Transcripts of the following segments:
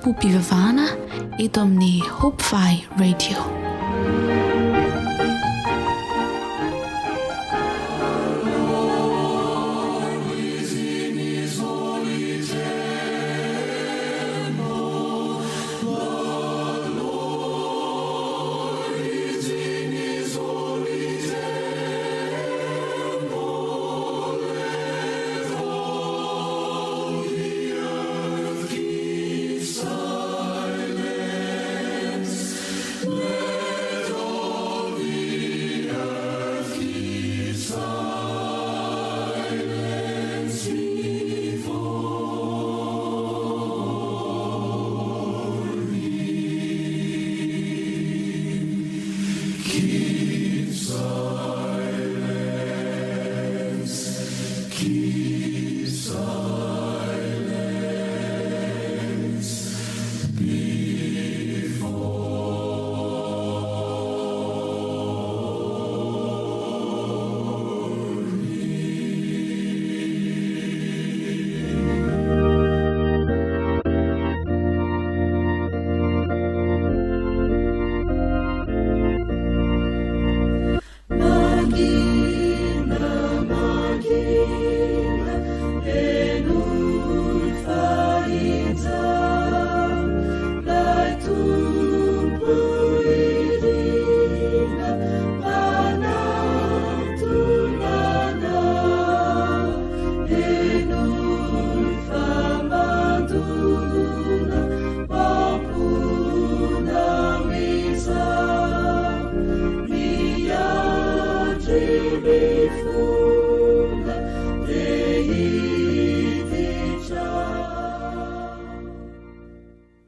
fanampom-pivavahana eto amin'ny Hope-Fi Radio.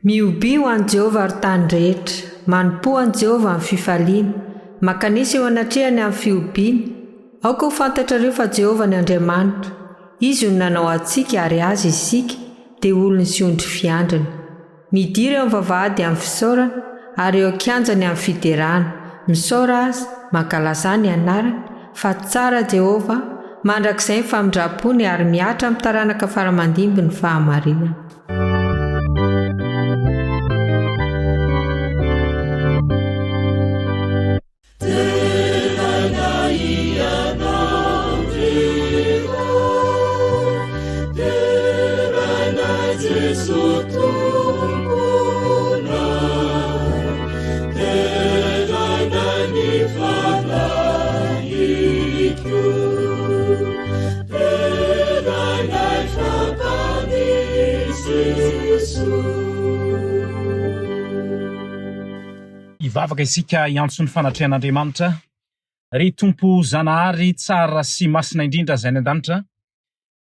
Mioby ho an' Jehovah ary tany rehetra, manompo an' Jehovah amin'ny fifaliana, makanisa eo anatrehany amin'ny fiobiana. Aoka ho fantatrareo fa Jehovah ny Andriamanitra, izy no nanao antsika ary azy isika dia olony sy ondry fiandrina. Midira eo amin'ny vavahady amin'ny fisaorana ary eo an-kianjany amin'ny fiderana. Misaora azy, mankalazà ny anarany, fa tsara Jehovah, mandrakizay ny famindrapony ary miatra amin'ny taranaka faramandimby ny fahamarinana. Ivavaka isika iantso ny fanatrehan'Andriamanitra. Ry Tompo Zanahary tsara sy masina indrindra izay ny an-danitra,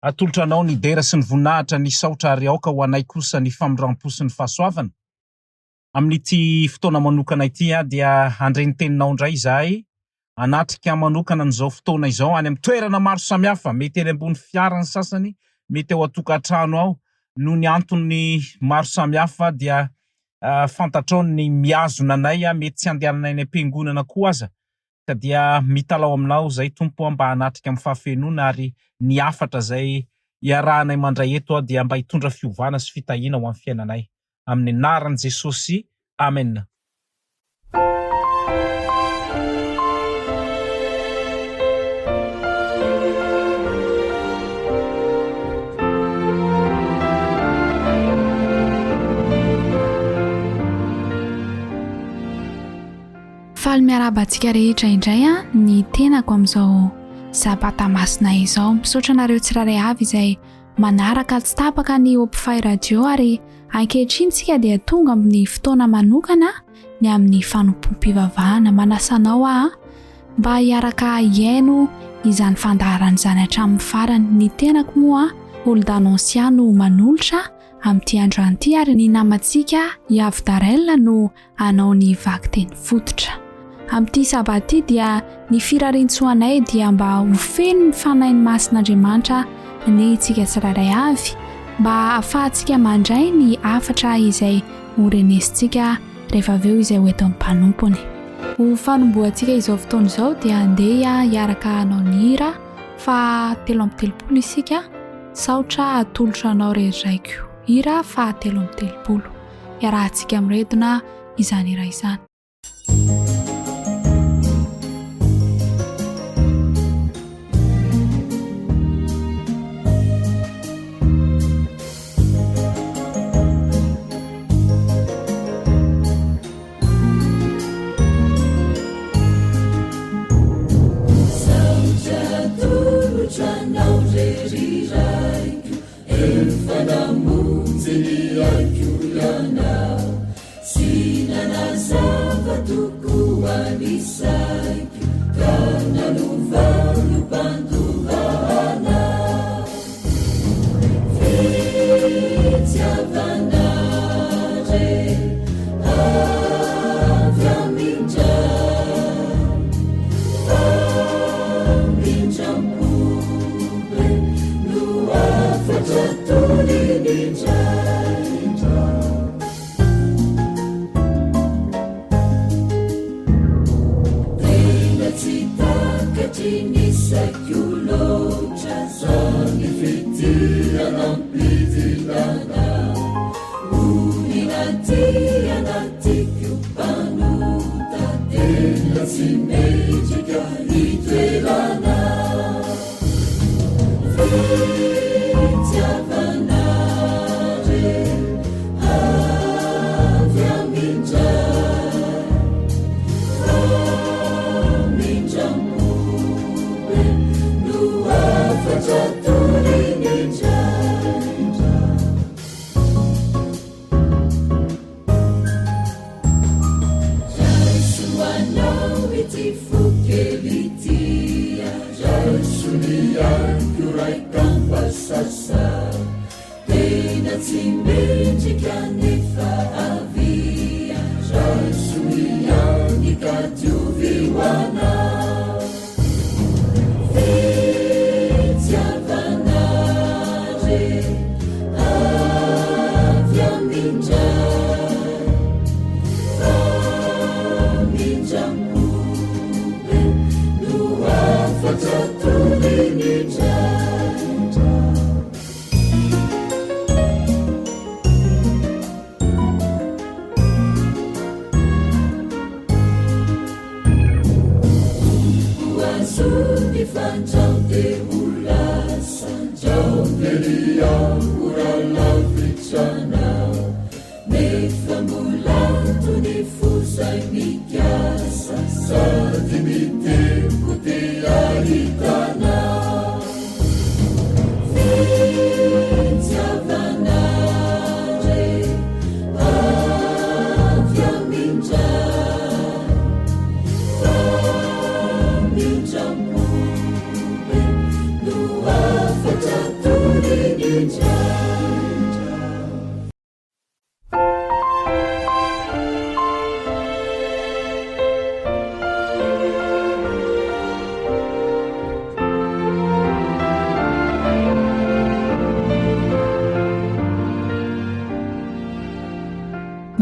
atolotra anao ny dera sy ny voninahitra ny saotra ary aoka ho anay kosa ny famindrampo sy ny fahasoavana. Amin'ity fotoana manokana ity dia handre ny teninao indray izahay, anatrika manokana n'izao fotoana izao any amin'ny toerana maro samihafa, mety eny ambony fiara ny sasany, mety ao atokantrano ao, no ny antony maro samihafa dia fantatrao ny miazona anay mety tsy andehananay ny am-piangonana koa aza. Ka dia mitalao aminao zay Tompo mba hanatrika amin'ny fahafenoana ary ny afatra zay iarahanay mandray eto dia mba hitondra fiovana sy fitahiana ho amin'ny fiainanay. Amin'ny anaran'i Jesosy. Amen. Faly miarabantsika rehetra indray ny tenako amin'izao sabata masina izao. Misaotra anareo tsiraray avy izay manaraka tsy tapaka ny Hope-Fi Radio ary ankehitriny tsika dia tonga amin'ny fotoana manokana ny amin'ny fanampom-pivavahana. Manasanao mba hiaraka iaino izany fandaharana izany hatramin'ny farany. Ny tenako moa Oldanonsia no manolotra amin'ity androany ity ary ny namantsika Yavidarel no anao ny vaky teny fototra. Amin'ity sabata dia ny firarintsoanay dia mba ho feno ny fanahin'ny masin'Andriamanitra ny tsika tsiraray avy, mba ahafahantsika mandray ny afatra izay horenesintsika rehefa aveo izay ho eto amin'ny mpanompony. Ho fanombohantsika izao fotoana izao dia andeha hiaraka anao ny hira fa 3:30 isika, saotra atolotra anao rehetra iko. Hira fa 3:30. iarahantsika amiretina izany iray izany.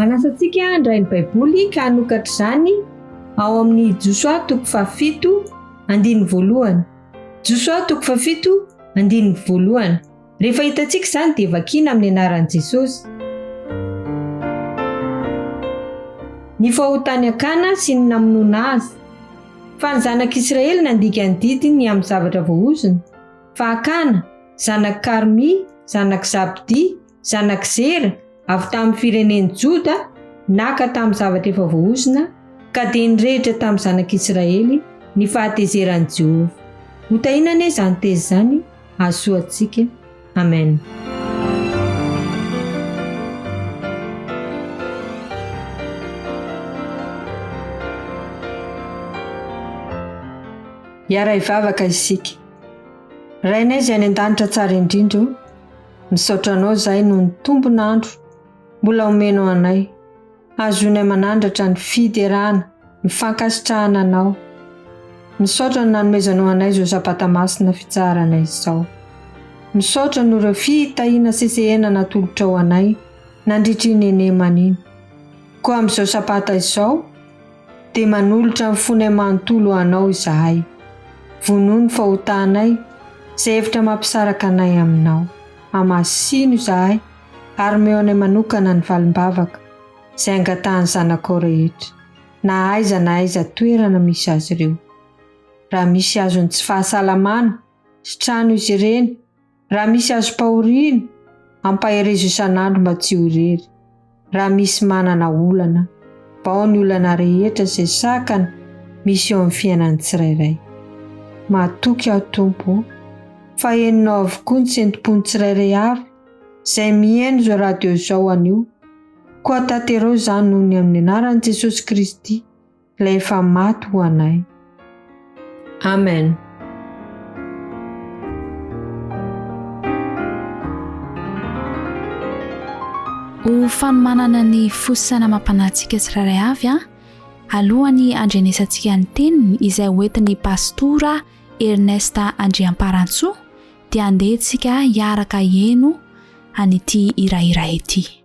Manasantsika andrainy baiboly ka hanokatra izany ao amin'ny Josoa 7:1. Josoa 7:1. Rehefa hitantsika izany dia vakiana amin'ny anaran'i Jesosy. Ny fahotany akana sy ny namonoana azy. Fa ny zanak'Israely nandika ny didiny amin'ny zavatra voahozona. Fa Akana, zanak Karmi, zanak Zabdi, zanak Zera, avy tamin'ny firenen'i Joda, naka tamin'ny zavatra efa voahozona, ka dia nirehitra tamin'ny zanak'Israely ny fahatezeran'i Jehova. Ho tahinana izany tezy izany, asoantsika. Amen. Hiara hivavaka isika. Rainay izay any an-danitra tsara indrindra, misaotra anao izahay noho ny tombon'andro mbola omenao anay. Azonay manandratra ny fiterana, ny fankasitrahana anao. Misaotra ny nanomezanao anay izao sabata masina fitsaharanay izao. Misaotra no ireo fitahiana sesehena natolotra ho anay nandritra ny enemaniny. Koa amin'izao sabata izao dia manolotra ny fonay manontolo anao izahay. Vonoa ny fahotanay izay hevitra mampisaraka anay aminao. Hamasino izahay ary meo anay manokana ny valim-bavaka izay angatahany zanakao rehetra na aiza na aiza toerana misy azy ireo. Raha misy azony tsy fahasalamana sy trano izy ireny, raha misy azo pahoriana ampaherezo isan'andro mba tsy ho irery, raha misy manana olana mba ao ny olana rehetra izay sakana misy eo amin'ny fiainan'ny tsirairay. Mahatoky aho Tompo, fa heninao avokoa ny sentim-pony tsirairay avy izay mihaino izao radio izao anio, koa tanterao izany noho ny amin'ny anaran'i Jesosy Kristy ilay efa maty ho anay. Amen. Ho fanomanana ny fosana mampanantsika tsirairay avy alohany andrenesantsika ny teniny izay hoentin'ny pastora Ernesta Andriamparatsoa dia andehantsika hiaraka heno an'ity hiraira ity.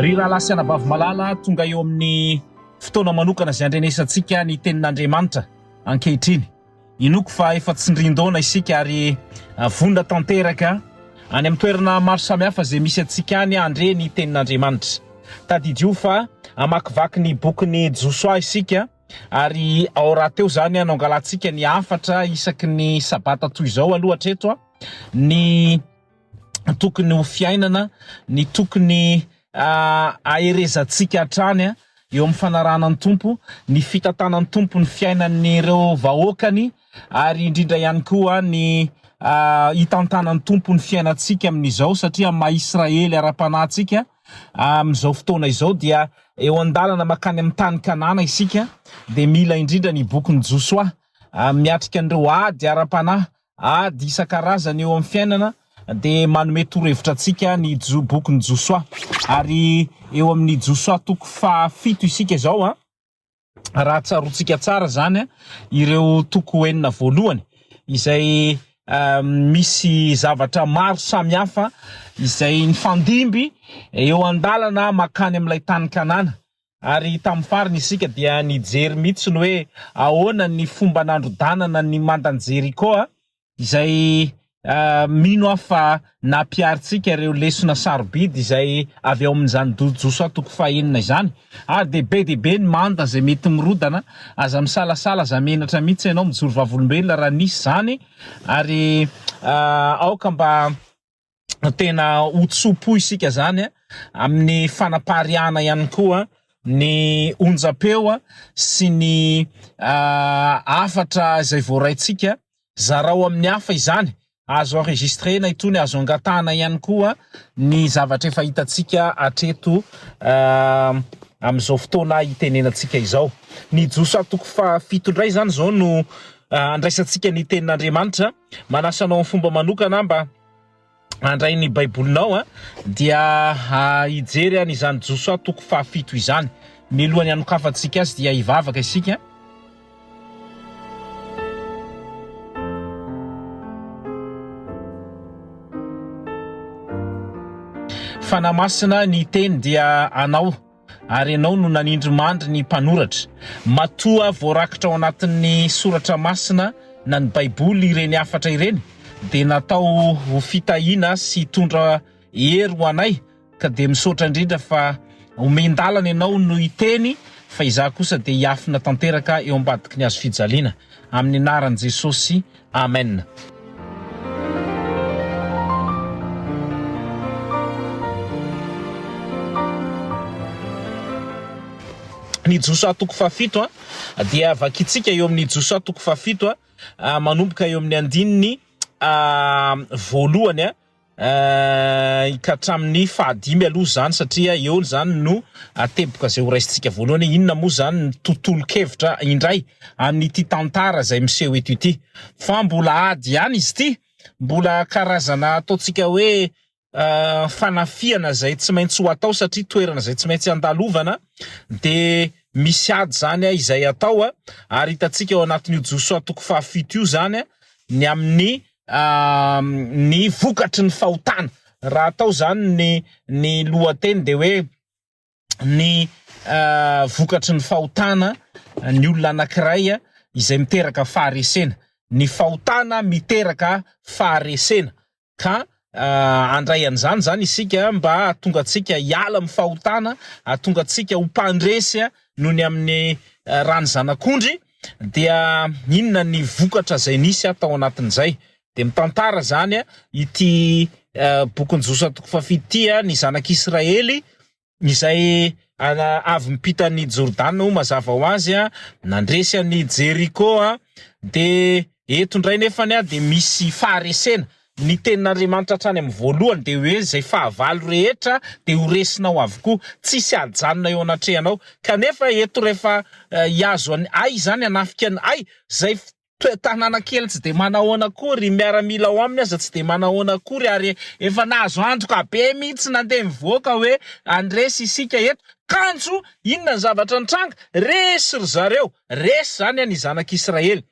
ry raha lasy anabavy malala tonga eo amin'ny fotoana manokana izay andrenesantsika ny tenin'Andriamanitra ankehitriny. Inoko fa efa tsindrin-daona isika ary vonona tanteraka any amin'ny toerana maro samihafa izay misy antsika any andre ny tenin'Andriamanitra. Tadidio fa amakivaky ny bokin'ny Josoa isika ary ao raha teo zany anangalantsika ny afatra isaky ny sabata toy izao aloha hatreto ny tokony ho fiainana, ny tokony aherezantsika hatrany eo amin'ny fanaranan'ny tompo, ny fitantanan'ny tompo ny fiainan'ireo vahoakany ary indrindra ihany koa ny hitantanan'ny tompo ny fiainantsika amin'izao satria maha-Israely ara-panahintsika amin'izao fotoana izao dia eo an-dalana makany amin'ny tany Kanana isika dia mila indrindra ny bokin'ny Josoa miatrika an'ireo ady ara-panahy, ady isan-karazany eo amin'ny fiainana dia manome torohevitra antsika ny bokin'ny Josoa. Ary eo amin'ny Josoa toko 7 isika izao raha tsarotsika tsara zany ireo toko 9 voalohany izay misy zavatra maro samihafa izay nifandimby eo an-dalana makany amin'ilay tany Kanana. Ary tamin'ny farany isika dia nijery mihitsy ny hoe ahoana ny fomba nandrodanana ny mandan'i Jeriko izay mino afa nampiaritsika ireo lesona sarobidy izay avy ao amin'izany Josoa toko 9 izany. Ary be ny manda izay mety mirodana aza misalasala aza menatra mihitsy ianao mijoro vavolombelona raha nisy zany ary aoka mba tena hotsopo isika zany amin'ny fanapariana ihany koa ny onjapeo sy ny afatra izay voaraitsika zarao amin'ny hafa izany. Azo enregistrena itony, azo angatana ihany koa ny zavatra efa hitantsika atreto amin'izao fotoana hitenenantsika izao. Ny Josoa toko 7 indray zany zao no andraisantsika ny tenin'Andriamanitra. Manasanao amin'ny fomba manokana mba andray ny baibolinao dia hijery an'izany Josoa toko 7 izany. Milohany anokafantsika azy dia hivavaka isika. Fanamasina ny teny dia anao ary ianao no nanindry mandry ny mpanoratra. Matoa voarakitra ao anatin'ny soratra masina na ny baiboly ireny afatra ireny dia natao ho fitahiana sy tondra hery ho anay ka dia misaotra indrindra fa omendalana ianao no hiteny fa izaho kosa dia hiafina tanteraka eo ambadiky ny azo fijaliana amin'ny anaran'i Jesosy. Amen. Ny Josoa toko 7 dia vakitsika eo amin'ny Josoa toko 7 manomboka eo amin'ny andininy voalohany ka hatramin'ny 15 aloha zany satria eo zany no ateboka izay ho raisintsika voalohany. Inona moa zany ny tontolo-kevitra indray amin'ity tantara izay miseho eto ity. Fa mbola ady ihany izy ity, mbola karazana ataontsika hoe fanafiana izay tsy maintsy ho atao satria toerana izay tsy maintsy andalovana dia misy ady zany izay atao ary hitantsika eo anatin'io Josoa toko 7 io zany ny amin'ny ny vokatry ny fahotana. Raha atao zany ny lohateny dia hoe ny vokatry ny fahotana ny olona anankiray izay miteraka faharesena. Ny fahotana miteraka faharesena ka andray an'izany zany isika mba atonga antsika hiala amin'ny fahotana, atonga antsika ho mpandresy noho ny amin'ny rany zanak'ondry dia inona ny vokatra izay nisy atao anatin'izay. Dia mitantara zany ity bokin'ny Josoa toko 7 ny zanak'Israely izay avy mipita ny Jordana ho mazava ho azy nandresy ny Jeriko dia eto indray nefany dia misy faharesena. Ny tenin'Andriamanitra hatrany amin'ny voalohany dia hoe izay fahavalo rehetra dia horesinao avokoa, tsisy ajanona eo anatrehanao. Kanefa eto rehefa hiazo ny ay zany hanafika ny ay izay tanàna kely tsy dia manao akory, miaramila ao aminy aza tsy dia manao akory ary efa nahazo antoka be mihitsy nandeha mivoaka hoe andresy isika eto. Kanjo inona ny zavatra nitranga? Resy ry zareo, resy zany ny zanak'Israely.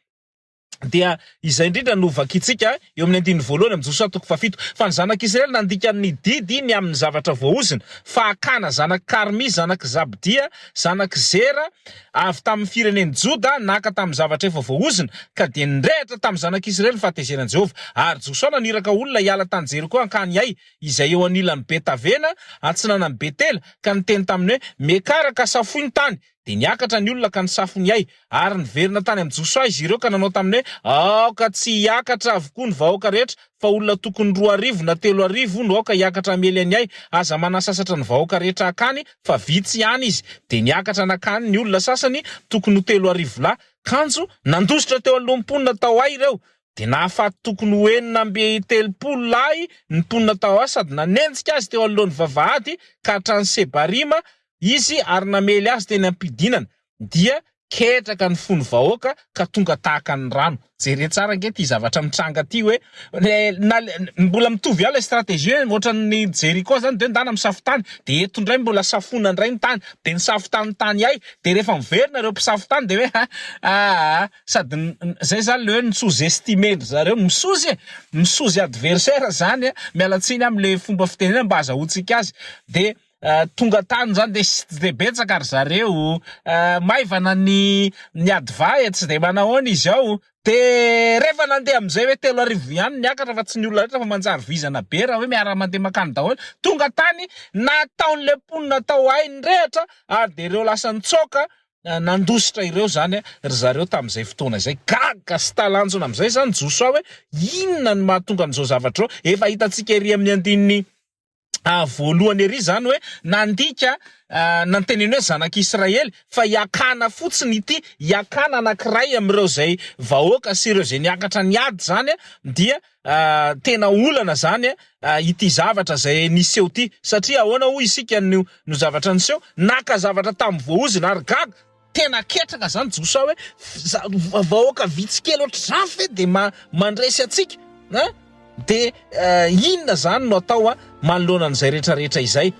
dia izay indrindra no vakitsika eo amin'ny andiny voalohany amin'ny Josua 7 fa ny zanak' Israely nandika ny didiny amin'ny zavatra voaozina fa Akana zanak' Karmi zanak' Zabdia zanak' Zera avy tamin'ny fireneny Joda naka tamin'ny zavatra efa voaozina ka dia nirehatra tamin'ny zanak' Israely fahatezeran'i Jehova ary Josua naniraka olona hiala tany Jeriko ankany ay izay eo anilan'ny Betavena antsinanan'ny Betela ka niteny taminy hoe mekaraka safoiny tany dia niakatra ny olona ka nisafony ay ary niverina tany amin'ny Josua izy ireo ka nanao taminy hoe aoka tsy hiakatra avokoa ny vahoaka rehetra fa olona tokony 2,000 na 3,000 no aoka hiakatra amely any ay aza manasasatra ny vahoaka rehetra akany fa vitsy ihany izy dia niakatra nakany ny olona sasany tokony 3,000 lahy kanjo nandositra teo alohan'ny mponina tao ay ireo dia nahafaty tokony 930 lahy ny mponina tao ay sady nanenjika azy teo alohan'ny vavahady ka hatrany Sebarima izy ary namely azy teny ampidinana dia ketraka ny fony vahoaka ka tonga tahaka ny rano jere tsara nge ty zavatra mitranga ty hoe mbola mitovy ala stratégie ohatran'ny Jeriko zany de ndana misafotany de eto ndray mbola safona ndray ny tany de ny safotany tany ay de rehefa miverina reo mpisafotany de hoe sady zay zany le hoe ny sous-estimé zareo misozy adversaire zany mialatsiny am'le fomba fitenena mba azahoantsika azy de tonga tany zany de tsy de betsaka ary zareo maivana ny advay tsy de manahoana izy ao de rehefa nandeha am'izay hoe 3,000 ihany niakatra fa tsy ny olona rehetra fa manjary vizana be raha hoe miara mandeha makany daholo tonga tany nataon'le mponina tao ay ny rehetra ary de ireo lasa nitsoka nandositra ireo zany ry zareo tamin'izay fotoana izay gaga sy talanjona am'izay zany Josua hoe inona ny mahatonga an'izao zavatra efa hitantsika ery amin'ny andininy voalohany ery zany hoe nandika nanteneny hoe zanak'Israely fa hiakana fotsiny ity hiakana anankiray am'ireo zay vahoaka sy ireo zay niakatra niady zany dia tena olana zany ity zavatra zay niseho ty satria ahoana hoy isika no zavatra niseho naka zavatra tamin'ny voaozina ary gaga tena ketraka zany Josua hoe vahoaka vitsy kely ohatr'izany fe de mandresy atsika de inona zany no atao manoloana an'izay rehetrarehetra izay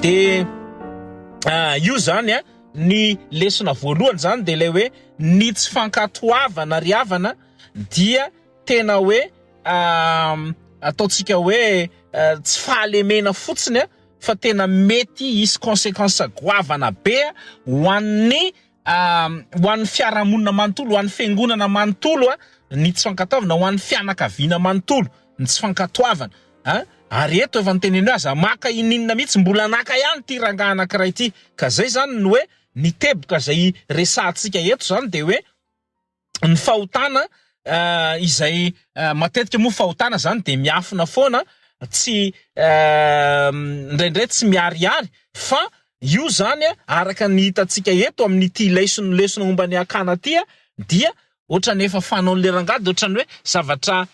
de io zany ny lesona voalohany zany de le hoe ny tsy fankatoavana riavana dia tena hoe ataotsika hoe tsy fahalemena fotsiny fa tena mety isy conséquence goavana be ho an'ny fiarahamonina manontolo ho an'ny fiangonana manontolo ny tsy fankatoavana ho an'ny fianakaviana manontolo ny tsy fankatoavana ary eto efa niteneny hoe aza maka ininona mihitsy mbola naka ihany ty rangaha anankiray ty ka zay zany no hoe ny teboka zay resantsika eto zany de hoe ny fahotana izay matetika moa fahotana zany de miafina foana tsy ndraindray tsy miariary fa io zany araka ny hitantsika eto amin'ny ity lesona momba ny Akana ty dia ohatrany efa fanaon'le rangady ohatrany hoe zavatra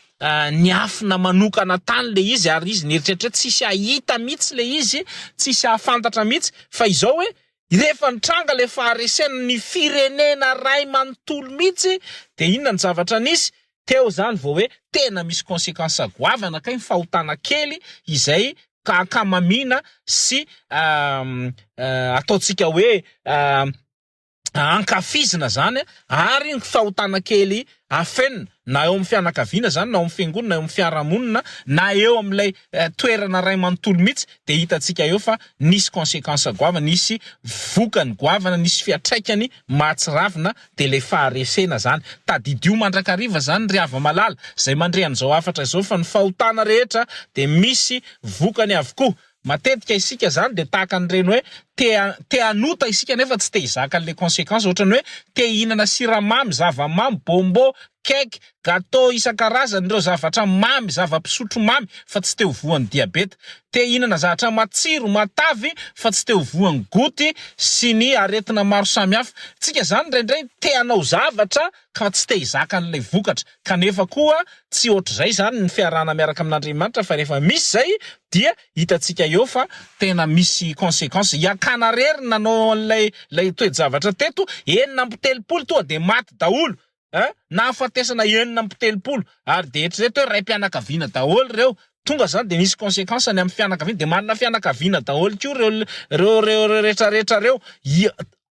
niafina manokana tany le izy ary izy nieritreritra tsisy ahita mihitsy le izy tsisy ahafantatra mihitsy fa izao hoe rehefa nitranga le faharesena ny firenena ray manontolo mihitsy de inona ny zavatra nisy teo zany vao hoe tena misy conséquence goavana kay fahotana kely izay kamamina sy ataotsika hoe ankafizina zany ary ny fahotana kely afenina na eo amin'ny fianakaviana zany na eo amin'ny fiangonana na eo amin'ny fiarahamonina na eo amin'ilay toerana ray manontolo mihitsy de hitantsika eo fa nisy conséquence goavana nisy vokany goavana nisy fiatraikany mahatsiravina de le faharesena zany tadidio mandrakariva zany ry ava malala zay mandrehan'izao afatra izao fa ny fahotana rehetra de misy vokany avokoa matetika isika zany de tahaka an'ireny hoe te anota isika nefa tsy te hizaka an'le conséquence ohatrany hoe te hihinana siramamy zavamamy bombo cake gâteau isan-karazany ireo zavatra mamy zava-pisotro mamy fa tsy te ho voan'ny diabeta te hihinana zavatra matsiro matavy fa tsy te ho voan'ny goty sy ny aretina maro samihafa tsika zany ndraindray te hanao zavatra ka tsy te hizaka an'ilay vokatra kanefa koa tsy ohatr'izay zany ny fiarahana miaraka amin'Andriamanitra fa rehefa misy zay dia hitantsika eo fa tena misy conséquence Akana rery nanao an'ilay toe-javatra teto 930 toa de maty daholo nahafatesana 930 ary de eritrereto hoe ray mpianakaviana daholo reo tonga zany de misy conséquence ny amin'ny fianakaviana de manana fianakaviana daholo ko reo rehetrarehetra reo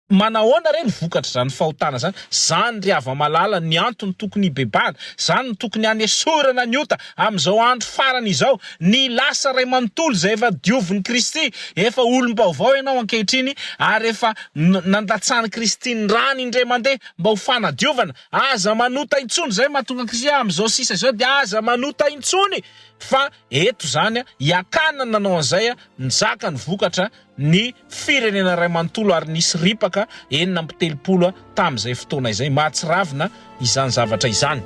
manahoana reny vokatra zany fahotana zany ry hava-malala ny antony tokony bebana zany tokony anesorana ny ota amin'izao andro farany izao ny lasa ray manontolo zay efa dioviny Kristy efa olom-baovao ianao ankehitriny ary efa nandatsahany Kristy ny rano indray mandeha mba ho fanadiovana aza manota intsony zay mahatonga Kristy amin'izao sisa zao de aza manota intsony fa eto zany iakana nanao an'izay nizaka ny vokatra ny firenena ray manontolo ary nisy ripaka 4 tamin'izay fotoana izay mahatsiravina izany zavatra izany.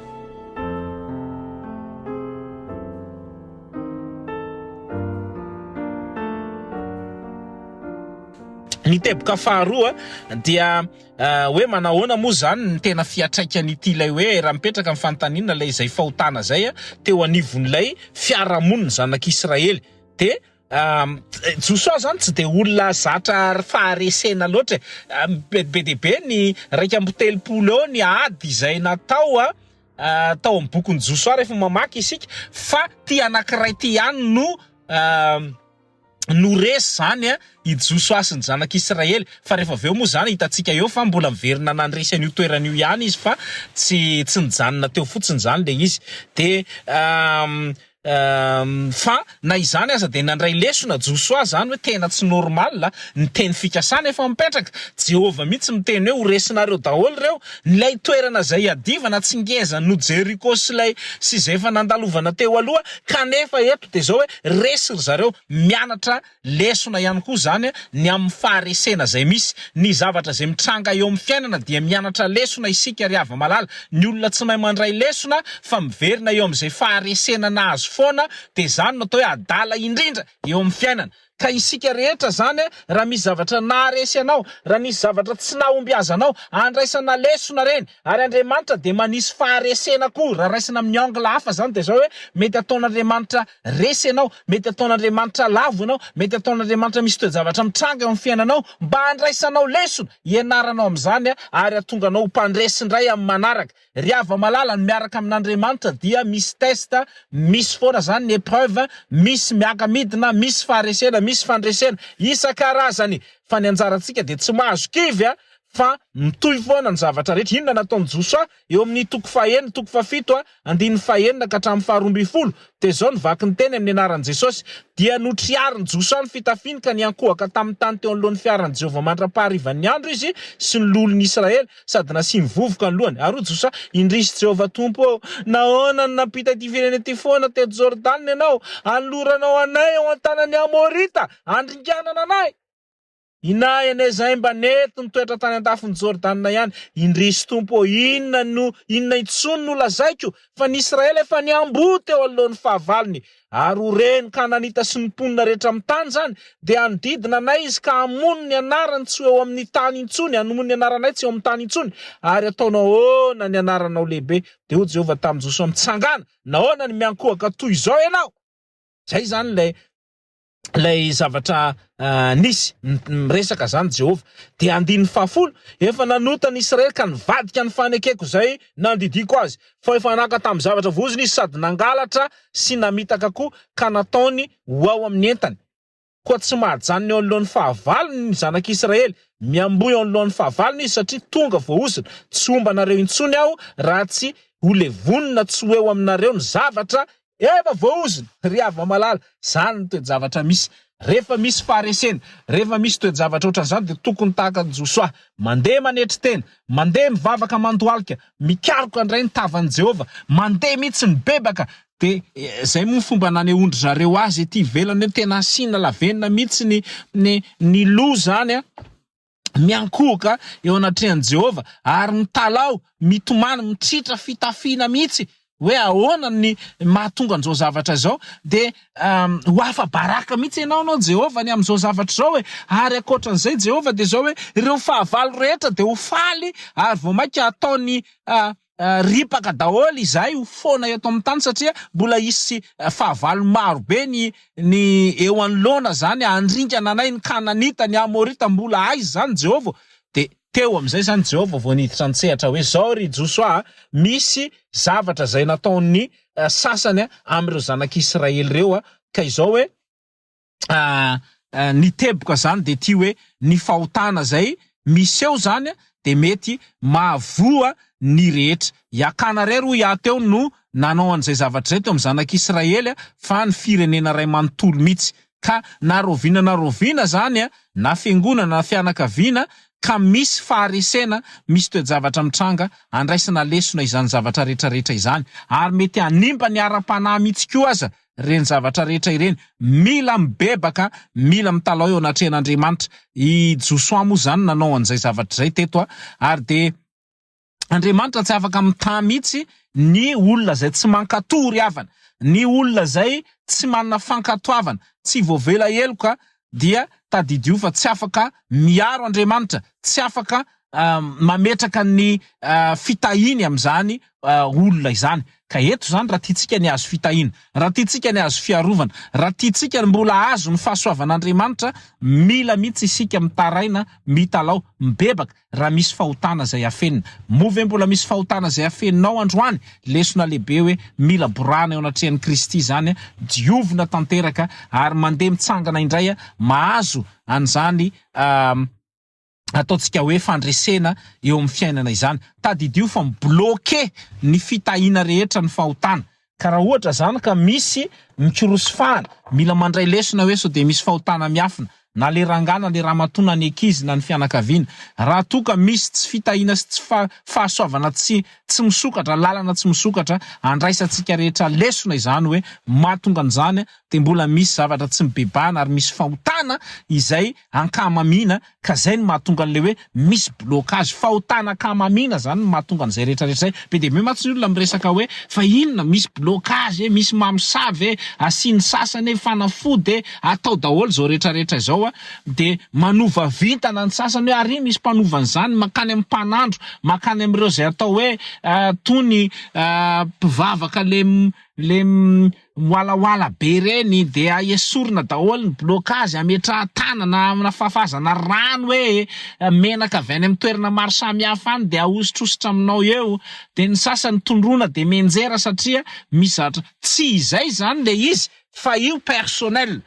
Ny teboka faharoa dia hoe manahoana moa zany ny tena fiatraikany lay hoe raha mipetraka amin'ny fanontaniana lay izay fahotana zay teo anivon'ilay fiarahamonina zanak'Israely de Joshua zany tsy de olona zatra faharesena loatra be debe ny 230 eo ny ady izay natao tao amin'ny bokon'ny Joshua rehefa mamaky isika fa ty anankiray ty ihany no resy zany i Joshua sy ny zanak'Israely fa rehefa aveo moa zany hitantsika eo fa mbola miverina nandresy an'io toeran'io ihany izy fa tsy nijanona teo fotsiny zany le izy de fa na izany aza de nandray lesona Joshua zany hoe tena tsy normal ny teny fikasana efa mipetraka Jehova mihitsy miteny hoe ho resinareo daholo reo nilay toerana zay adivana tsy ngeza no Jeriko sy zay efa nandalovana teo aloha kanefa eto de zao hoe resi zareo mianatra lesona ihany koa zany ny amin'ny faharesena zay misy ny zavatra zay mitranga eo amin'ny fiainana dia mianatra lesona isika ry hava-malala ny olona tsy mahay mandray lesona fa miverina eo amin'izay faharesena nahazo foana de zany no atao hoe adala indrindra eo amin'ny fiainana ka isika rehetra zany raha misy zavatra naharesy anao raha misy zavatra tsy nahomby azy anao andraisana lesona reny ary Andriamanitra de manisy faharesena koa raha raisina amin'ny angle hafa zany de zao hoe mety ataon'Andriamanitra resy anao mety ataon'Andriamanitra lavo anao mety ataon'Andriamanitra misy toe-javatra mitranga eo amin'ny fiainanao mba andraisanao lesona ianaranao amin'izany ary atonganao mpandresy indray amin'ny manaraka ry hava-malala ny miaraka amin'Andriamanitra dia misy testa misy foana zany ny épreuve misy miaka-midina misy faharesena misy fandresena isan-karazany fa ny anjarantsika de tsy mahazo kivy fa mitohy foana ny zavatra rehetra inona nataony Joshua eo amin'ny toko 1 toko 7 andiny 1 ka hatramin'ny 12 de zao nivaky ny teny amin'ny anaran'i Jesosy dia notriariny Joshua ny fitafiana ny ankohaka tamin'ny tany teo anoloan'ny fiaran'i Jehova mandra-paharivan'ny andro izy sy ny lolon'i Israely sady nasiany vovoka ny lohany ary Joshua indrisy Jehova Tompo nahoana ny nampita ty firenena ty foana teto Jordan ianao anloranao anay eo an-tanan'ny Amorita andringanana anay inay ane zay mba nety nitoetra tany an-tafon'ny Jordan ihany indrisy Tompo inona intsony no lazaiko fa ny Israely efa niambo teo alohan'ny fahavalony ary reny Kananita sy ny mponina rehetra amin'ny tany zany de anodidina anay izy ka hamono ny anarany tsy eo amin'ny tany intsony hamono ny anaranay tsy eo amin'ny tany intsony ary ataonao na ny anaranao lehibe de ho Jehova tamin'ny Joshua mitsangana nahoana ny miankohaka toy izao ianao zay zany lay zavatra nisy miresaka zany Jehova de andiny 10 efa nanota ny Israely ka nivadika ny fanekeko zay nandidiko azy fa efa naka tamin'ny zavatra voziny izy sady nangalatra sy namitaka koa ka nataony ho ao amin'ny entany koa tsy mahajanony eo anoloan'ny fahavalony ny zanak'Israely miambo eo anoloan'ny fahavalony izy satria tonga voaosina tsy ombanareo intsony aho raha tsy ho levonina tsy ho eo aminareo ny zavatra efa voaozina ry hava-malala zany ny toe-javatra misy rehefa misy faharesena rehefa misy toe-javatra ohatran'izany de tokony tahaka ny Joshua mandeha manetry tena mandeha mivavaka mandohalika mikaroka indray ny tavan'i Jehova mandeha mihitsy ny bebaka de zay moa fomba naneondry zareo azy ety velany tena asina lavenina mihitsy ny lo zany miankohaka eo anatrehan'i Jehova ary mitalao mitomany mitritra fitafiana mihitsy hoe ahoana ny mahatonga an'izao zavatra zao de ho afa baraka mihitsy ianao Jehova ny amin'izao zavatra zao hoe ary akoatran'izay Jehova de zao hoe ireo fahavalo rehetra de ho faly ary vao maika ataony ripaka daholo izay ho foana eto amin'ny tany satria mbola isy fahavalo maro be ny eo anoloana zany andringana anay ny Kananita ny Amorita mbola aizy zany Jehova de teo am'izay zany Jehova vao niditra an-tsehatra hoe zao ry Joshua misy zavatra zay nataony sasany am'ireo zanak'Israely reo ka izao hoe ny teboka zany de ty hoe ny fahotana zay miseo zany de mety mahavoa ny rehetra. Iakana ray ro teo no nanao an'izay zavatra zay teo amin'ny zanak'Israely fa ny firenena ray manontolo mihitsy ka naroviana zany na fiangonana na fianakaviana ka misy faharesena, misy toe-javatra mitranga andraisana lesona izany zavatra rehetrarehetra izany ary mety hanimba ny ara-panahy mihitsy koa aza reny zavatra rehetra ireny. Mila mibebaka, mila mitalao eo anatrehan'Andriamanitra. I Josoa moa zany nanao an'izay zavatra zay teto ary de Andriamanitra tsy afaka mità mihitsy ny olona zay tsy mankatory havana, ny olona zay tsy manana fankatoavana, tsy voavela eloka dia tadidio fa tsy afaka miaro Andriamanitra, tsy afaka mametraka ny fitahiny am'zany olona izany. Ka eto zany raha tiatsika ny azo fitahina, raha tiatsika ny azo fiarovana, raha tiatsika ny mbola azo ny fahasoavan'Andriamanitra, mila mihitsy isika mitaraina, mitalao, mibebaka raha misy fahotana zay afenina. Move mbola misy fahotana zay afeninao androany, lesona lehibe hoe mila borana eo anatrehan'i Kristy zany, diovina tanteraka ary mandeha mitsangana indray mahazo an'zany ataontsika hoe fandresena eo amin'ny fiainana izany. Tadidio fa mibloke ny fitahina rehetra ny fahotana. Ka raha ohatra zany ka misy mikorosofana, mila mandray lesona hoe so de misy fahotana miafina na le rangana le ramatona ny ankizy na ny fianakaviana. Raha toka misy tsy fitahina sy tsy fahasoavana tsy misokatra, lalana tsy misokatra, andraisantsika rehetra lesona izany hoe mahatonga an'izany de mbola misy zavatra tsy mibebahana ary misy fahotana izay ankamamina, ka zay ny mahatonga an'le hoe misy blocage, fahotana ankamamina zany ny mahatonga an'izay rehetrarehetra zay. Be de be matsy ny olona miresaka hoe fa inona misy blocage, misy mamosavy, asiany sasany fanafody, atao daholo zao rehetrarehetra zao de manova vintana ny sasany hoe ary misy mpanovany zany makany amin'ny mpanandro, makany amin'ireo zay atao hoe tony mpivavaka le walawala be reny de aesorina daholo ny blocage, ametraha-tanana amina fafazana rano hoe menaka avy any amin'ny toerana maro samihafa any de ahositrositra aminao eo, de ny sasany tondrona de menjera satria misy zavatra. Tsy izay zany le izy fa io personnel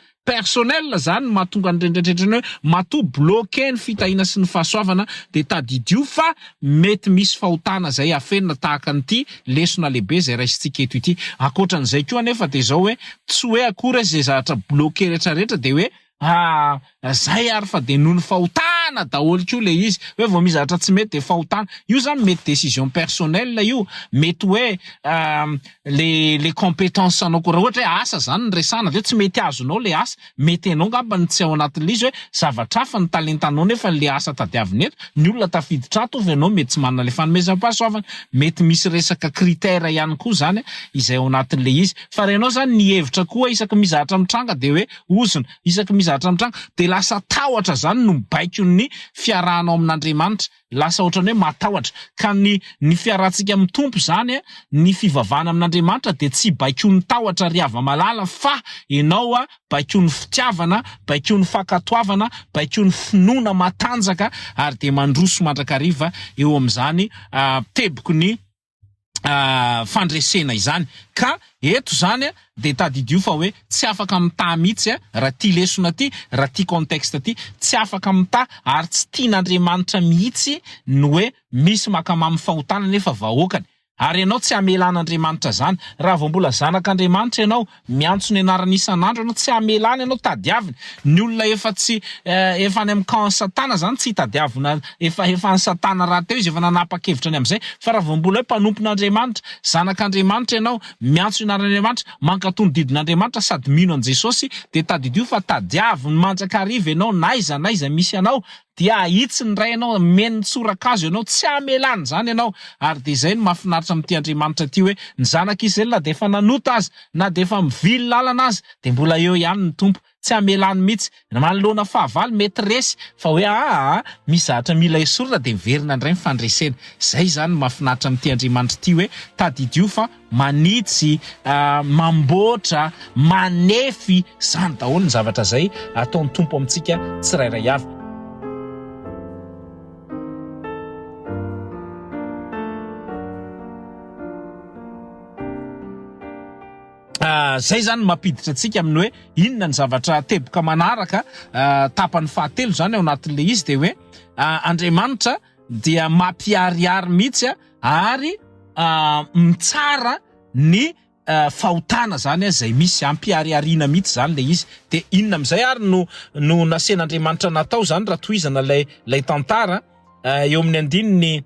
zany mahatonga ny rendretretrany hoe mato bloqué ny fitahina sy ny fahasoavana, de tadidio fa mety misy fahotana zay afenina tahaka an'ity lesona lehibe zay raisintsika eto ity. Ankoatran'izay koa anefa de zao hoe tsy hoe akory zay zavatra bloqué rehetrarehetra de hoe zay ary fa de noho ny fahotana daholo koa le izy hoe vao misy zavatra tsy mety de fahotana. Io zany mety décision personnelle, io mety hoe les compétences anao koa, raha ohatra hoe asa zany ny resana de tsy mety azonao le asa, mety anao ngamba ny tsy ao anatin'le izy hoe zavatra hafa ny talentanao nefa le asa tadiavina eto, ny olona tafiditra ato fa ianao mety tsy manana le fanomezam-pahasoavana. Mety misy resaka critère ihany koa zany izay ao anatin'le izy. Fa renao zany ny hevitra koa isaky mizahatra mitranga de hoe ozona, isaky mizahatra mitranga de lasa tahotra zany no mibaiko ny fiarahanao amin'Andriamanitra, lasa ohatrany hoe matahotra. Ka ny fiarahantsika amin'ny tompo zany, ny fivavahana amin'Andriamanitra de tsy baikon'ny tahotra ry hava malala fa ianao baikon'ny fitiavana, baikon'ny fankatoavana, baikon'ny finoana matanjaka ary de mandroso mandrakariva eo amin'izany teboko ny fandresena izany. Ka eto zany de tadidio fa hoe tsy afaka mità mihitsy raha ty lesona ty, raha ty contexte ty, tsy afaka mità ary tsy tian'Andriamanitra mihitsy no hoe misy makamamy fahotana nefa vahoakany. Ary ianao tsy amelan'Andriamanitra zany. Raha vao mbola zanak'Andriamanitra ianao, miantso ny anarany isan'andro ianao, tsy amelana ianao tadiavina. Ny olona efa any amin'ny camp satana zany tsy tadiavina, efa ny satana raha teo izy efa nanapa-kevitrany am'izay. Fa raha vao mbola hoe mpanompon'Andriamanitra, zanak'Andriamanitra ianao, miantso ny anaran'Andriamanitra, mankatony didin'Andriamanitra sady mino an' Jesosy, de tadidio fa tadiaviny manjakariva ianao, naiza misy anao, dia ahitsy ny ray ianao, meny tsorakazo ianao, tsy amelana zany ianao. Ary de zay ny mahafinaritra amin'ity Andriamanitra ty hoe ny zanak'Izraely na de efa nanota azy, na de efa mivily lalana azy, de mbola eo ihany ny tompo, tsy amelany mihitsy. Manoloana fahavalo mety resy fa hoe misy zavatra mila esorina de verina indray ny fandresena. Zay zany mahafinaritra amin'ity Andriamanitra ty hoe tadidio fa manitsy, mamboatra, manefy zany daholo ny zavatra zay ataon'ny tompo amintsika tsirairay avy. zay zany mampiditra antsika amin'ny hoe inona ny zavatra teboka manaraka tapany fahatelo zany ao anatin'le izy de hoe Andriamanitra dia mampiariary mihitsy ary mitsara ny fahotana zany zay misy ampiariariana mihitsy zany le izy de inona am'izay ary no nasen'Andriamanitra natao zany raha toizana lay tantara eo amin'ny andininy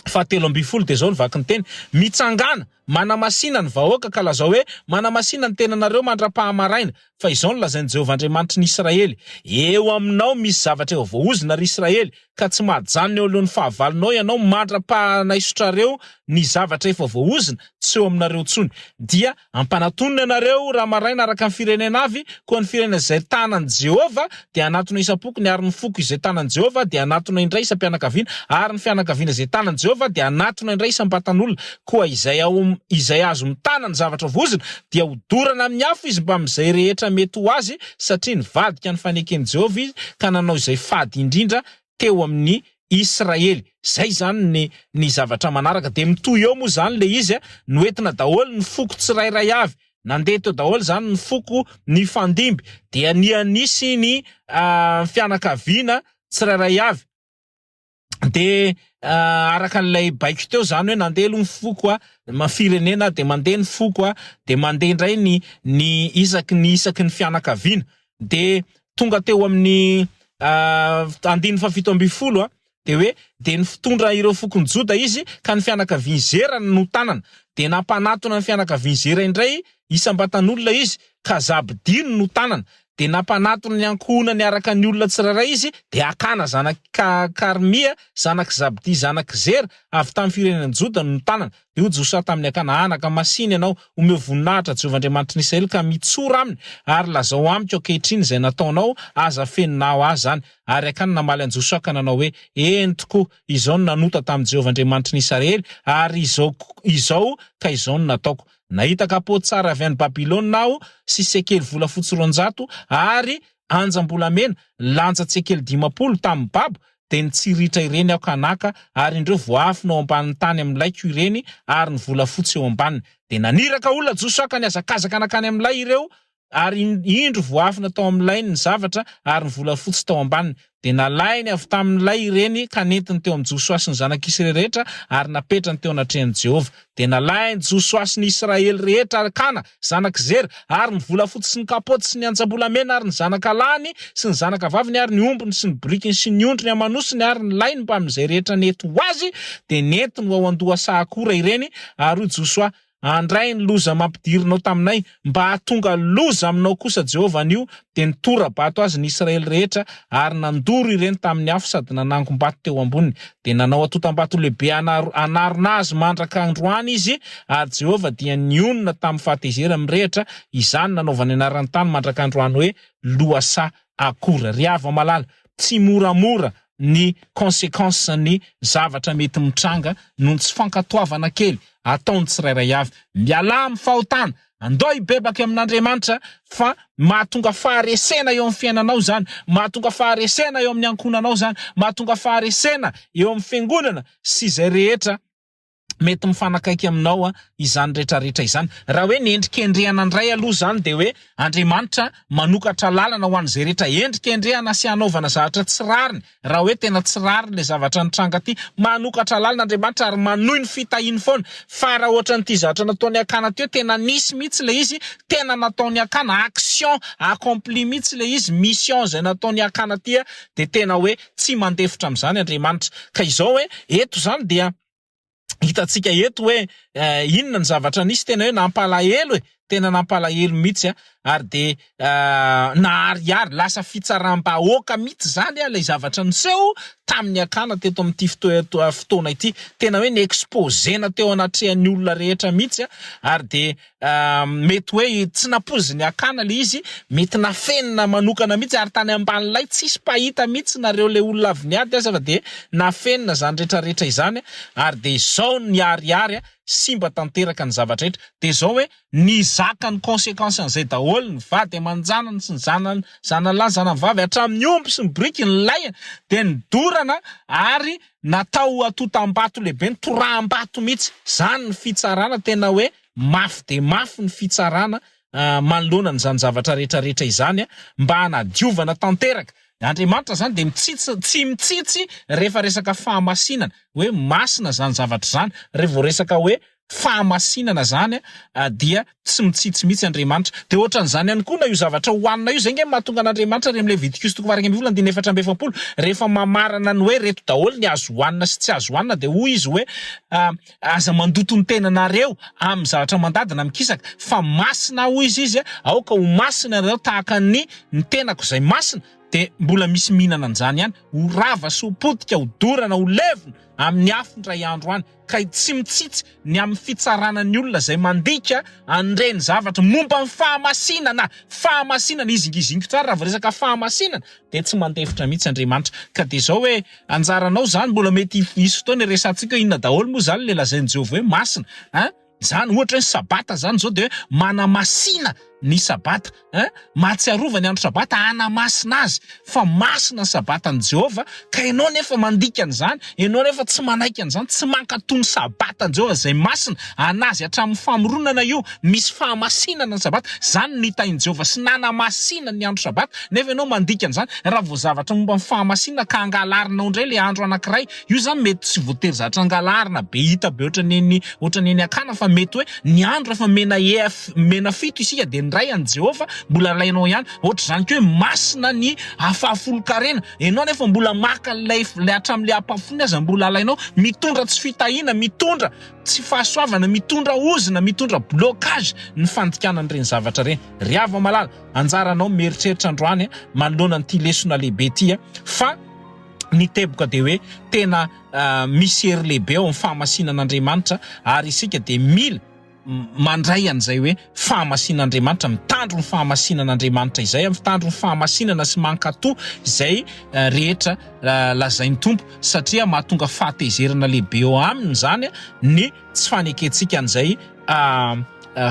17 de zao nivaky ny teny mitsangana manamasina ny vahoaka ka lazao hoe manamasina ny tenanareo mandra-pahamaraina fa izao no lazain'i Jehovah Andriamanitra ny Israely eo aminao misy zavatra eo voahozina ry Israely ka tsy mahajanona eo alohan'ny fahavalonao ianao mandra-panaisotrareo ny zavatra efa voahozina tsy eo aminareo tsony dia ampanatonina anareo raha maraina araka ny firenena avy koa ny firenena izay tanan'i Jehovah dia anatona isam-pokony ary ny foko izay tanan'i Jehovah dia anatona indray isam-pianakaviana ary ny fianakaviana izay tanan'i Jehovah dia anatona indray isam-batan'olona koa izay azo mitana ny zavatra voahozina dia hodorana amin'ny afo izy mba amin'izay rehetra mety ho azy satria nivadika ny faneken'i Jehovah izy ka nanao izay fady indrindra teo amin'ny Israely. Zay zany ny zavatra manaraka de mitoy eo moa zany le izy noentina daholo ny foko tsirairay avy nandeha teo daholo zany ny foko ny fandimby dia ny anisy ny fianakaviana tsirairay avy de araka an'ilay baiko teo zany hoe nandeha aloha ny foko firenena de mandeha ny foko de mandeha indray ny isaky ny fianakaviana de tonga teo amin'ny 17 de hoe de ny fitondra ireo fokony Joda izy ka ny fianakaviany Zera no tanana de nampanatona ny fianakaviany Zera indray isam-batan'olona izy ka Zabdin no tanana de nampanatona ny ankohonany araka ny olona tsirairay izy de Akana zanak Karmia zanak Zabdi zanak Zera avy tamin'ny firenen'ny Joda no tanana de ho Josia tamin'ny Akana anaka masiny ianao omeo voninahitra Jehovah Andriamanitra ny Israely ka mitsora aminy ary lazao amiko ankehitriny izay nataonao aza feninao azy zany ary Akana namaly an Josia ka nanao hoe entiko izao no nanota tamin'i Jehovah Andriamanitra ny Israely ary izao ka izao no nataoko nahita kapô tsara avy any Babilôna aho sy sekely volafotsy 200 ary anjam-bolamena lanja sekely 50 tamin'ny babo de nitsiritra ireny aho kanaka ary indreo voafinao ambanin'ny tany amin'ilay ireny ary ny volafotsy eo ambaniny de naniraka olona Josia ka niazakazaka anakany amin'ilay ireo ary indro voafina tao amin'ilay ny zavatra ary ny volafotsy tao ambaniny de nalainy avy tamin'ilay ireny ka nentiny teo amin'ny Josia sy ny zanak'Israely rehetra ary napetrany teo anatrehan'i Jehovah de nalainy Josia sy ny Israely rehetra Akana zanak Zera ary ny volafotsy sy ny kapoty sy ny anjam-bolamena ary ny zanakalany sy ny zanakavaviny ary ny ombony sy ny brikiny sy ny ondriny amanosiny ary ny lainy mba amin'izay rehetra nety ho azy de nentiny ho ao andoha sahakora ireny ary Josia andray ny loza mampidirinao taminay mba hatonga loza aminao kosa Jehovah anio de nitora-bato azy ny Israely rehetra ary nandoro ireny tamin'ny afo sady nanangom-bato teo amboniny de nanao atotam-bato lehibe anarona azy mandraka androany izy ary Jehovah dia nionona tamin'ny fahatezera mirehitra izany nanaovany anaran'ny tany mandraka androany hoe loasa akora riava malala tsy moramora ny conséquence ny zavatra mety mitranga noho tsy fankatoavana kely ataony tsirairay avy miala amin'ny fahotana andao ibebaka amin'Andriamanitra fa mahatonga faharesena eo amin'ny fiainanao zany mahatonga faharesena eo amin'ny ankonanao zany mahatonga faharesena eo amin'ny fiangonana sy izay rehetra mety mifanakaiky aminao izany rehetrarehetra izany raha hoe ny endrikendrehana indray aloha zany de hoe Andriamanitra manokatra lalana ho an'izay rehetra endrikendrehana sy hanaovana zavatra tsirariny raha hoe tena tsirariny le zavatra nitranga ty manokatra lalana Andriamanitra ary manohy ny fitahiny foana fa raha ohatra n'ity zavatra nataony Akana teo tena nisy mihitsy le izy tena nataony Akana action accompli mihitsy le izy mission zay nataony Akana ty de tena hoe tsy mandefitra amin'izany Andriamanitra ka izao hoe eto zany dia hitatsika eto hoe inona ny zavatra nisy tena hoe nampalahelo tena nampalahelo mihitsy ary de naharihary lasa fitsaram-bahoaka mihitsy zany ilay zavatra niseho tamin'ny Akana teto amin'ity fotoana ity tena hoe ny exposena teo anatrehan'ny olona rehetra mihitsy ary de mety hoe tsy napoziny Akana le izy mety nafenina manokana mihitsy ary tany amban'ilay tsisy pahita mihitsy nareo le olona avy niady aza fa de nafenina zany rehetrarehetra izany ary de izao ny ariary simba tanteraka ny zavatra rehetra de zao hoe ny zaka ny conséquence an'izay daholo ny vady amanjanany sy ny zanalahy zanavavy hatramin'ny omby sy ny briky ny lay de nidorana ary natao atotam-bato lehibe ny toraham-bato mihitsy zany ny fitsarana tena hoe mafy de mafy ny fitsarana manoloana n'izany zavatra rehetrarehetra izany mba hanadiovana tanteraka. Andriamanitra zany de tsy mitsitsy rehefa resaka fahamasinana hoe masina zany zavatra zany, rehefa resaka hoe fahamasinana zany dia tsy mitsitsy mitsy Andriamanitra. De ohatran'izany ihany koa na io zavatra hoanina io zay nge mahatonga an'Andriamanitra re am'le Levitikos 24:4 rehefa mamarana ny hoe reto daholo ny azo hoanina sy tsy azo hoanina, de hoy izy hoe aza mandoto ny tenanareo amin'ny zavatra mandadina mikisaka fa masina hoy izy aoka ho masina ianareo tahaka ny tenako izay masina. De mbola misy mihinana an'izany ihany, ho rava sy ho potika, ho dorana, ho levona amin'ny afo ndray andro any, ka tsy mitsitsy ny amin'ny fitsaranan'ny olona zay mandika an'ireny zavatra momba ny fahamasinana izingizingo tsara raha resaka fahamasinana de tsy mandefitra mihitsy Andriamanitra. Ka de zao hoe anjaranao zany mbola mety hisy fotoana resantsika inona daholo moa zany le lazain'i Jehovah hoe masina zany ohatra hoe sabata zany zao de hoe manamasina ny sabata mahatsiarova ny andro sabata anamasina azy, fa masina sabatan'i Jehovah. Ka ianao nefa mandika an'izany, ianao nefa tsy manaiky an'izany, tsy mankatony sabatan'i Jehovah zay masina anazy hatramin'ny famoronana io misy fahamasinana ny sabata, zany ny tain'i Jehovah sy nanamasina ny andro sabata. Nefa ianao mandika an'izany raha vao zavatra momba ny fahamasinana ka angalarinao indray le andro anankiray, io zany mety tsy voatery zavatra angalarina be hita be ohatran'ny akana, fa mety hoe ny andro efa mena fito isika de ndray an Jehovah mbola lainao ihany. Ohatra zany ko hoe masina ny afafolo-karena, ianao nefa mbola maka le hatramin'le apafolony aza mbola lainao, mitondra tsy fitahina, mitondra tsy fahasoavana, mitondra ozina, mitondra blocage ny fandikanan'ireny zavatra reny. Riava malala, anjaranao mieritreritra androany manoloana an'ity lesona lehibe ty fa ny teboka de hoe tena misy hery lehibe ao amin'ny fahamasinan'Andriamanitra, ary isika de mila mandray an'izay hoe fahamasinan'Andriamanitra, mitandro ny fahamasinan'Andriamanitra izay, mitandro ny fahamasinana sy mankatoa izay rehetra lazain'ny Tompo, satria mahatonga fahatezerana lehibe eo aminy zany ny tsy faneketsika an'izay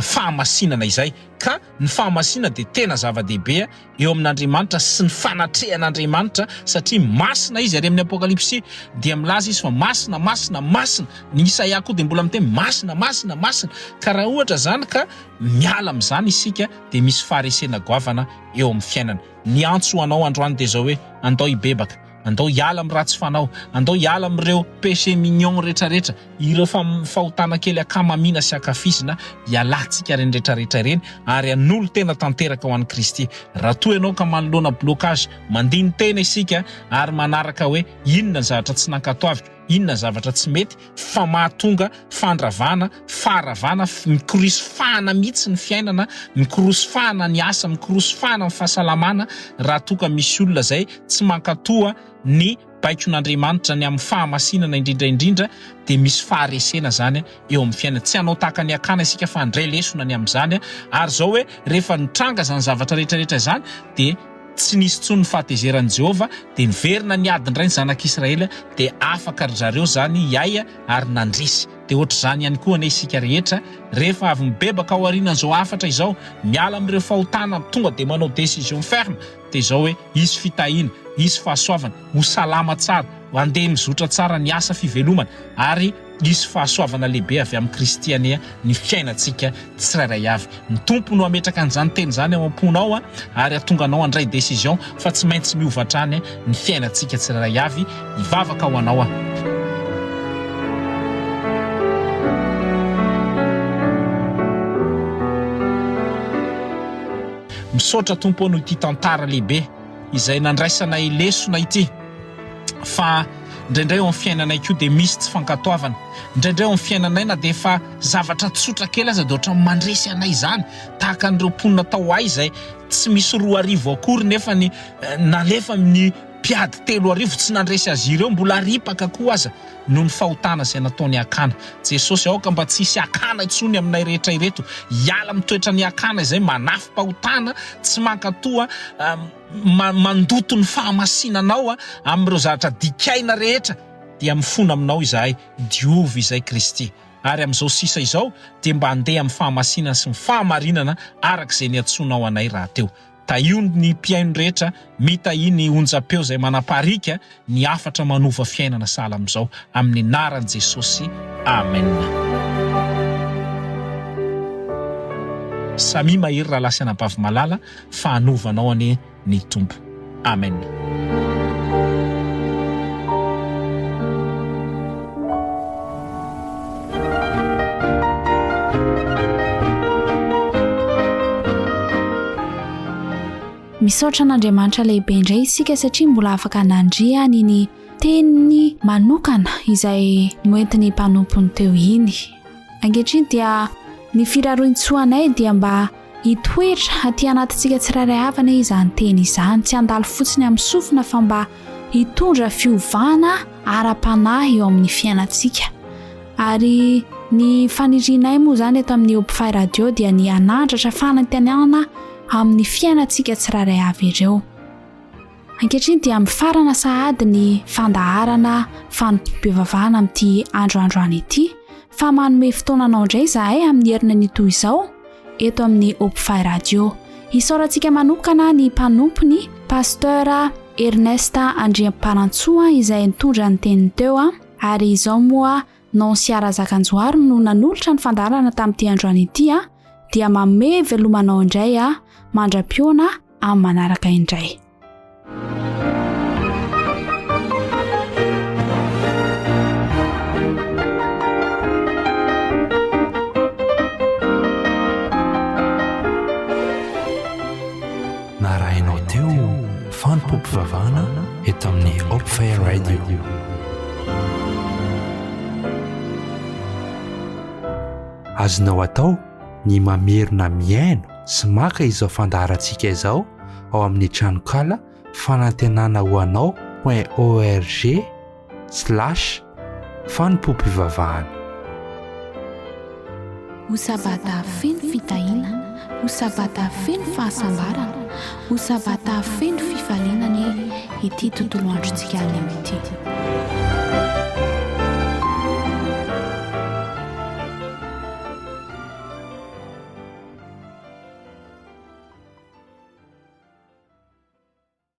fahamasinana izay. Ka ny fahamasinana de tena zava-dehibe eo amin'Andriamanitra sy ny fanatrehan'Andriamanitra, satria masina izy. Ary amin'ny Apokalipsy dia milaza izy fa masina, masina, masina. Ny Isaia koa de mbola miteny masina, masina, masina. Ka raha ohatra zany ka miala amin'izany isika de misy faharesena goavana eo amin'ny fiainana. Ny antso anao androany de zao hoe andao hibebaka, andao hiala amin'ny ratsy fanao, andao hiala amin'ireo péché mignon rehetrarehetra, ireo fahotana kely akamamina sy akafizina, hialantsika reny rehetrarehetra reny, ary an'olo tena tanteraka ho an'i Kristy. Raha toa ianao ka manoloana blocage, mandiny tena isika ary manaraka hoe inona zavatra tsy nankatoaviko, inona zavatra tsy mety, fa mahatonga fandravana, faharavana, mikorosofahana mihitsy ny fiainana, mikorosofahana ny asa, mikorosofahana ny fahasalamana, raha toka misy olona zay tsy mankatoa ny baikon'Andriamanitra ny amin'ny fahamasinana indrindraindrindra, de misy faharesena zany eo amin'ny fiainana. Tsy hanao tahaka ny akana isika fa handray lesona ny amin'izany, ary zao hoe rehefa nitranga zany zavatra rehetrarehetra zany de tsy nisy tsony fahatezeran'i Jehovah, de niverina ny adiny ray ny zanak'Israely, de afaka ry zareo zany hiay ary nandresy. De ohatra zany ihany koa ane isika rehetra, rehefa avy mibebaka ao aorianan'izao afatra izao, miala amin'ireo fahotana, tonga de manao décision ferme, de zao hoe hisy fitahina, hisy fahasoavana, ho salama tsara, ho andeha mizotra tsara ny asa fivelomana, ary hisy fahasoavana lehibe avy amin'ny Kristy ane ny fiainantsika tsirairay avy. Ny Tompo no ametraka an'izany teny zany ao am-ponao ary ahatonga anao handray décision fa tsy maintsy miovatra any ny fiainantsika tsirairay avy. Hivavaka ho anao misaotra Tompo noho ity tantara lehibe izay nandraisanay lesona ity, fa indraindray eo amin'ny fiainanay koa de misy tsy fankatoavana, indraindray eo amin'ny fiainanay na de fa zavatra tsotra kely aza de ohatra mandresy anay zany, tahaka an'ireo mponina tao ay izay tsy misy 2 arivo akory nefa ny nalefa amin'ny mpiady 3 arivo tsy nandresy azy ireo, mbola ripaka koa aza noho ny fahotana izay nataony akana. Jesosy aoka mba tsy hisy akana intsony aminay rehetra ireto, hiala mitoetra ny akana izay manafy-pahotana, tsy mankatoa mandoto ny fahamasinanao amin'ireo zavatra dikaina rehetra, dia mifona aminao izahay, diovy izay Kristy. Ary amin'izao sisa izao dia mba handeha amin'ny fahamasinana sy ny fahamarinana arak'izay niantsonao anay raha teo. Tahiony ny mpiaino rehetra, mitahiny onjam-peo izay manaparika ny afatra manova fiainana sahala amin'izao, amin'ny anaran'i Jesosy. Amen. samy mahery raha lasa anabavy malala fa hanovanao any ny tompo. Amen. Misaotra an'Andriamanitra lehibe indray isika satria mbola afaka nandria ny teniny manokana izay noentiny mpanompony teo iny. Ankehitriny dia ny firarointsoanay dia mba hitoetra aty anatintsika tsirairay avana izany teny izany, tsy handalo fotsiny amin'ny sofina fa mba hitondra fiovana ara-panahy eo amin'ny fiainantsika. Ary ny fanirianay moa zany eto amin'ny Open Radio dia ny anandratra fanantenana amin'ny fiainantsika tsirairay avy ireo. Ankehitriny dia mifarana sahady ny fandaharana fanompom-pivavahana amin'ity androandroany ity, fa manome fotoananao indray zahay amin'ny herina ny toy izao eto amin'ny Open Radio. Isaorantsika manokana ny mpanompony Pasteur Ernesta Andriamparantsoa izay nitondra ny teniny teo, ary izao moa Nonsiara Zakanjoary no nanolotra ny fandaharana tamin'ity androany ity dia manome velomanao indray mandra-piona amin'ny manaraka indray. Narahinao teo fanompom-pivavahana eto amin'ny Open Radio. Azonao atao ny mamerina miaino sy maka izao fandaharantsika izao ao amin'ny tranokala fanantenana ho anao.org/fanompom-pivavahana. Ho sabata feno fitahina, ho sabata feno fahasambarana, ho sabata feno fifalinana ity tontolo androntsika anio ity.